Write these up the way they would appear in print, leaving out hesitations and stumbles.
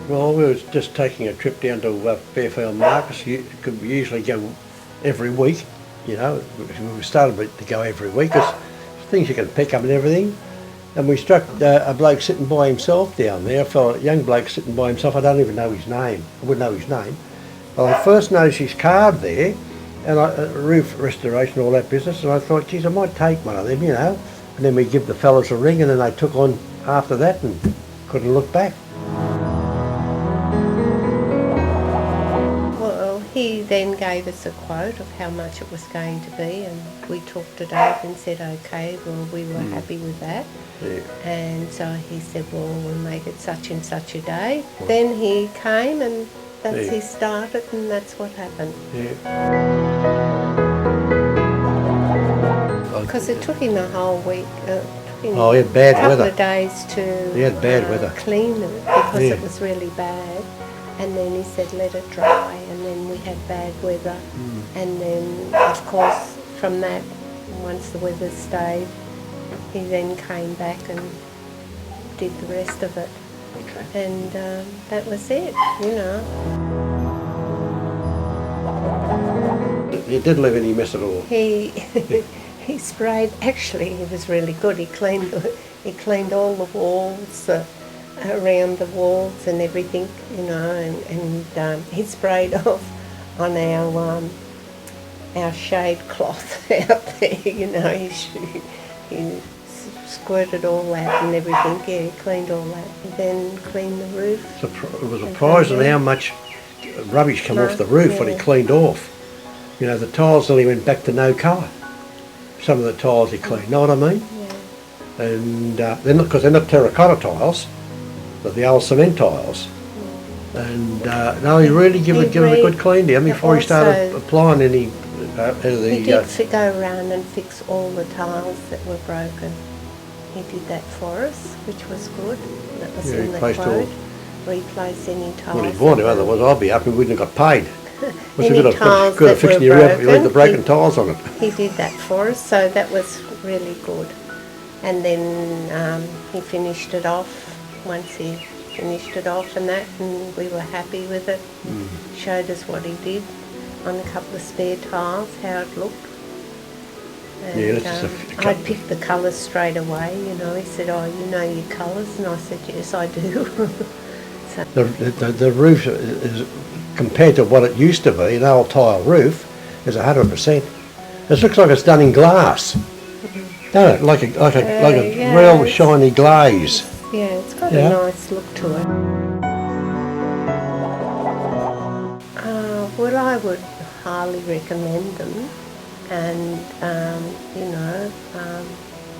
Well, we were just taking a trip down to Fairfield Marcus. We usually go every week, you know. We started to go every week because things you can pick up and everything. And we struck a bloke sitting by himself down there, a young bloke sitting by himself. I don't even know his name. I wouldn't know his name. Well, I first noticed his card there, and roof restoration, all that business, and I thought, geez, I might take one of them, you know. And then we give the fellas a ring, and then they took on after that and couldn't look back. He then gave us a quote of how much it was going to be, and we talked to Dave and said, okay, well, we were happy with that. Yeah. And so he said, well, we'll make it such and such a day. Well, then he came and he started, and that's what happened. Yeah. Because it took him the whole week. He had bad weather. A couple of days to he had bad weather. Clean it because it was really bad. And then he said, let it dry, and then we had bad weather. And then, of course, from that, once the weather stayed, he then came back and did the rest of it. Okay. And that was it, you know. He didn't leave any mess at all. He sprayed, actually, he was really good. He cleaned all the walls, around the walls and everything, you know, and he sprayed off on our shade cloth out there, you know. He squirted all that and everything. Yeah, he cleaned all that. And then cleaned the roof. It was surprising how much rubbish came off the roof when he cleaned off. You know, the tiles nearly went back to no colour. Some of the tiles he cleaned, know what I mean? Yeah. And they're not terracotta tiles, but the old cement tiles. And no, he really give it a good clean down before he started applying any he did go around and fix all the tiles that were broken. He did that for us, which was good. That was in the quote. Replace any tiles. Well, he wanted, otherwise I'd be up and we wouldn't have got paid. Any tiles that were broken, the broken tiles on it. He did that for us, so that was really good. And then he finished it off. Once he finished it off and that, and we were happy with it. Showed us what he did on a couple of spare tiles, how it looked. And I picked the colours straight away, you know. He said, oh, you know your colours? And I said, yes, I do. So the roof is, compared to what it used to be, an old tile roof, is 100%. It looks like it's done in glass. Don't it? Like a real shiny glaze. Yeah, it's got a nice look to it. Well, I would highly recommend them, and you know,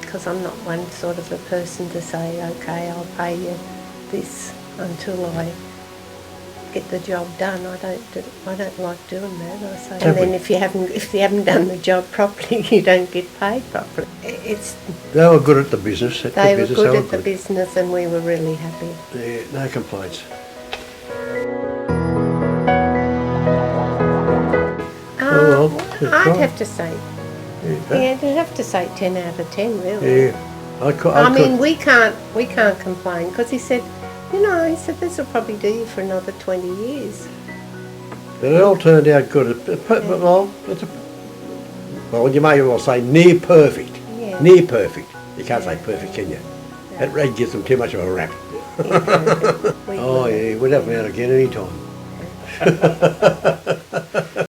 because I'm not one sort of a person to say, okay, I'll pay you this until I get the job done. I don't like doing that. I say, and then if you haven't done the job properly, you don't get paid properly. They were good at the business. They were good at the business, and we were really happy. Yeah, no complaints. I'd have to say, I'd have to say 10 out of 10, really. Yeah, I mean, we can't complain, because he said, you know, he said this will probably do you for another 20 years. But it all turned out good. Well, you may well say near perfect. Yeah. Near perfect. You can't say perfect, can you? Yeah. That gives them too much of a rap. Yeah, oh yeah, we'd have them out again any time.